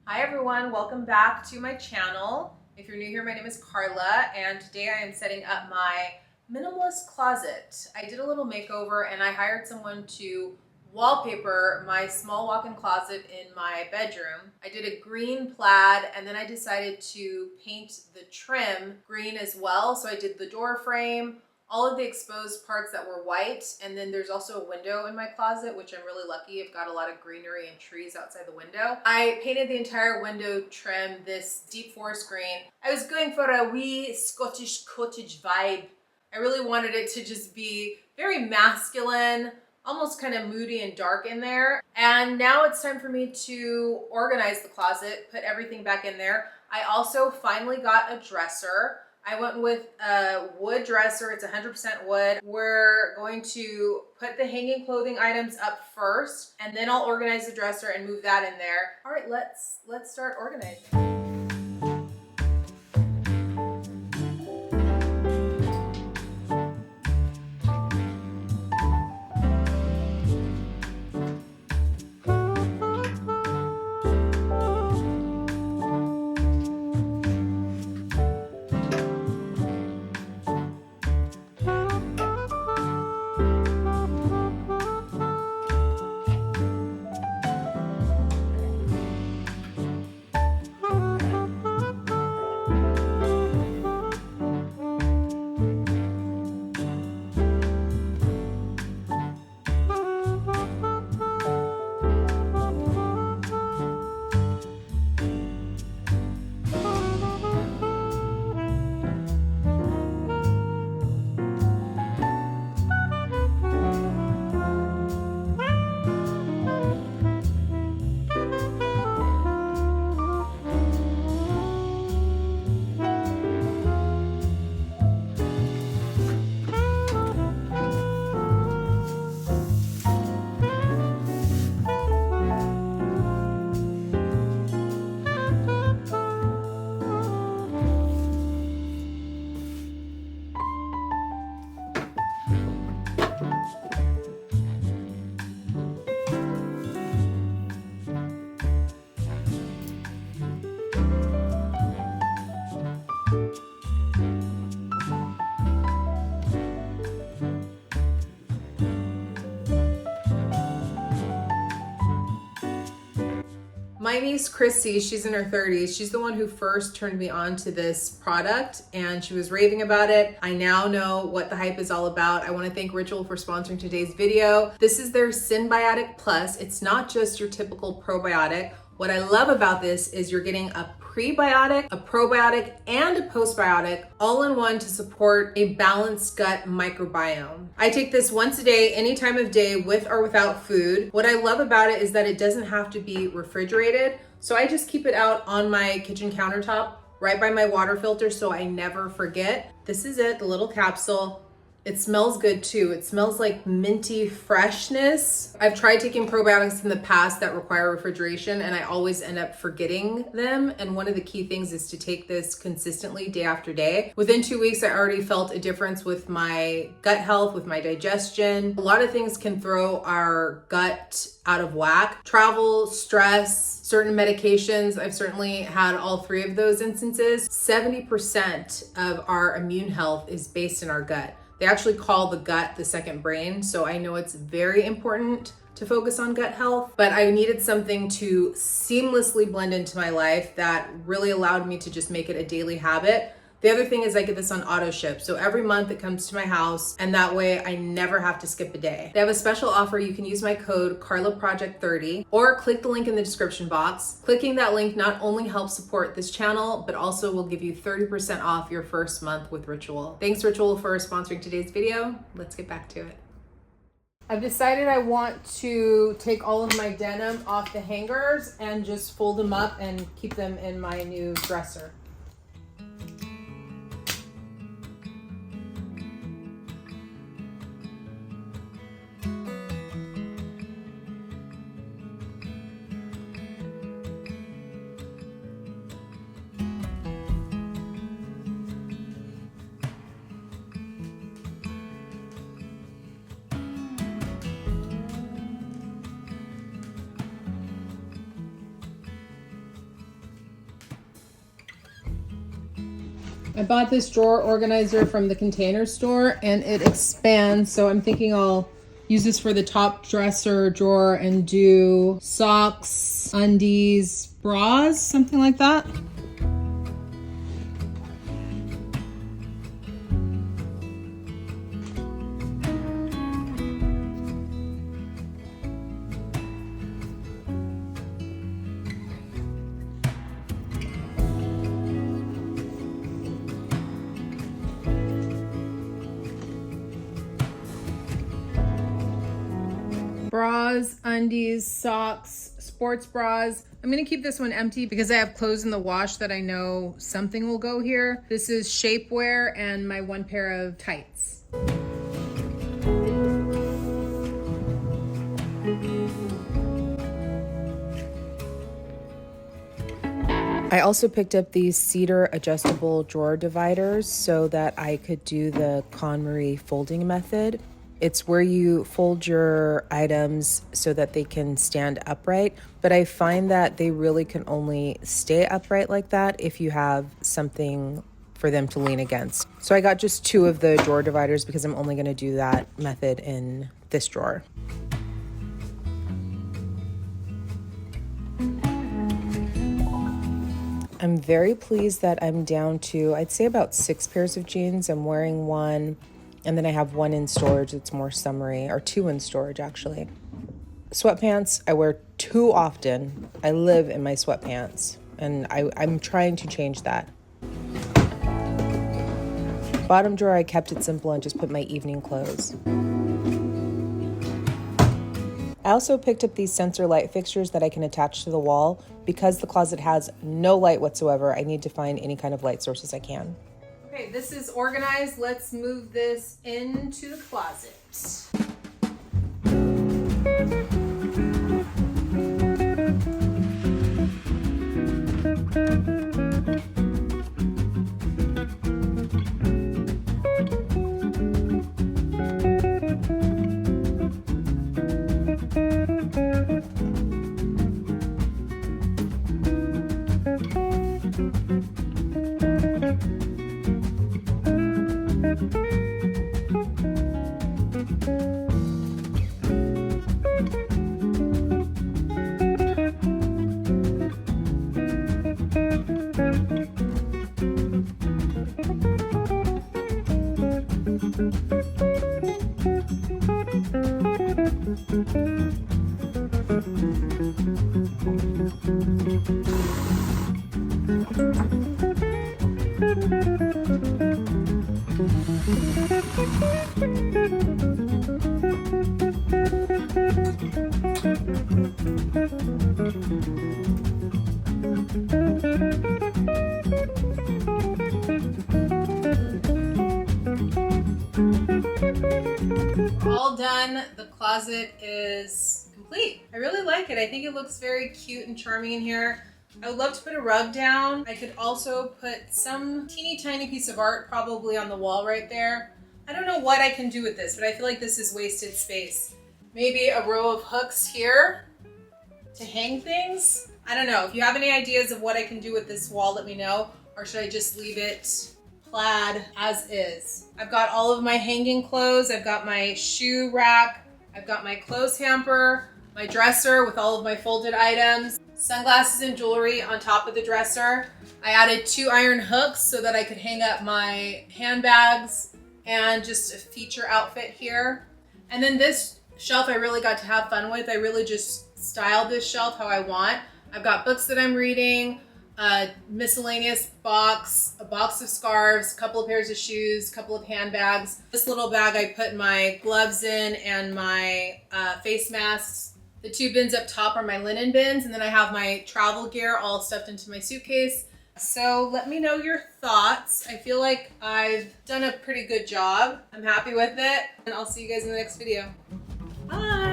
Hi everyone, welcome back to my channel. If you're new here, my name is Carla, and today I am setting up my minimalist closet. I did a little makeover and I hired someone to wallpaper my small walk-in closet in my bedroom. I did a green plaid and then I decided to paint the trim green as well. So I did the door frame, all of the exposed parts that were white, and then there's also a window in my closet, which I'm really lucky. I've got a lot of greenery and trees outside the window. I painted the entire window trim this deep forest green. I was going for a wee Scottish cottage vibe. I really wanted it to just be very masculine, almost kind of moody and dark in there. And now it's time for me to organize the closet, put everything back in there. I also finally got a dresser. I went with a wood dresser. It's 100% wood. We're going to put the hanging clothing items up first, and then I'll organize the dresser and move that in there. All right, let's start organizing. My niece Chrissy, she's in her 30s. She's the one who first turned me on to this product and she was raving about it. I now know what the hype is all about. I want to thank Ritual for sponsoring today's video. This is their Synbiotic Plus. It's not just your typical probiotic. What I love about this is you're getting a prebiotic, a probiotic, and a postbiotic all in one to support a balanced gut microbiome. I take this once a day, any time of day, with or without food. What I love about it is that it doesn't have to be refrigerated. So I just keep it out on my kitchen countertop, right by my water filter, so I never forget. This is it, the little capsule. It smells good too. It smells like minty freshness. I've tried taking probiotics in the past that require refrigeration and I always end up forgetting them. And one of the key things is to take this consistently day after day. Within 2 weeks, I already felt a difference with my gut health, with my digestion. A lot of things can throw our gut out of whack. Travel, stress, certain medications. I've certainly had all three of those instances. 70% of our immune health is based in our gut. They actually call the gut the second brain, so I know it's very important to focus on gut health, but I needed something to seamlessly blend into my life that really allowed me to just make it a daily habit. The other thing is I get this on auto ship. So every month it comes to my house and that way I never have to skip a day. They have a special offer. You can use my code CarlaProject30 or click the link in the description box. Clicking that link not only helps support this channel, but also will give you 30% off your first month with Ritual. Thanks Ritual for sponsoring today's video. Let's get back to it. I've decided I want to take all of my denim off the hangers and just fold them up and keep them in my new dresser. I bought this drawer organizer from the Container Store and it expands, so I'm thinking I'll use this for the top dresser drawer and do socks, undies, bras, something like that. Bras, undies, socks, sports bras. I'm gonna keep this one empty because I have clothes in the wash that I know something will go here. This is shapewear and my one pair of tights. I also picked up these cedar adjustable drawer dividers so that I could do the KonMari folding method. It's where you fold your items so that they can stand upright, but I find that they really can only stay upright like that if you have something for them to lean against. So I got just 2 of the drawer dividers because I'm only gonna do that method in this drawer. I'm very pleased that I'm down to, I'd say about 6 pairs of jeans. I'm wearing one. And then I have 1 in storage that's more summery, or 2 in storage actually. Sweatpants, I wear too often. I live in my sweatpants, and I'm trying to change that. Bottom drawer, I kept it simple and just put my evening clothes. I also picked up these sensor light fixtures that I can attach to the wall. Because the closet has no light whatsoever, I need to find any kind of light sources I can. Okay, this is organized. Let's move this into the closet. All done. The closet is complete. I really like it. I think it looks very cute and charming in here. I would love to put a rug down. I could also put some teeny tiny piece of art probably on the wall right there. I don't know what I can do with this, but I feel like this is wasted space. Maybe a row of hooks here to hang things. I don't know. If you have any ideas of what I can do with this wall, let me know. Or should I just leave it plaid as is? I've got all of my hanging clothes. I've got my shoe rack. I've got my clothes hamper, my dresser with all of my folded items, sunglasses and jewelry on top of the dresser. I added 2 iron hooks so that I could hang up my handbags and just a feature outfit here. And then this shelf I really got to have fun with. I really just styled this shelf how I want. I've got books that I'm reading, a miscellaneous box, a box of scarves, a couple of pairs of shoes, a couple of handbags. This little bag I put my gloves in and my face masks. The 2 bins up top are my linen bins, and then I have my travel gear all stuffed into my suitcase. So let me know your thoughts. I feel like I've done a pretty good job. I'm happy with it, and I'll see you guys in the next video. Bye!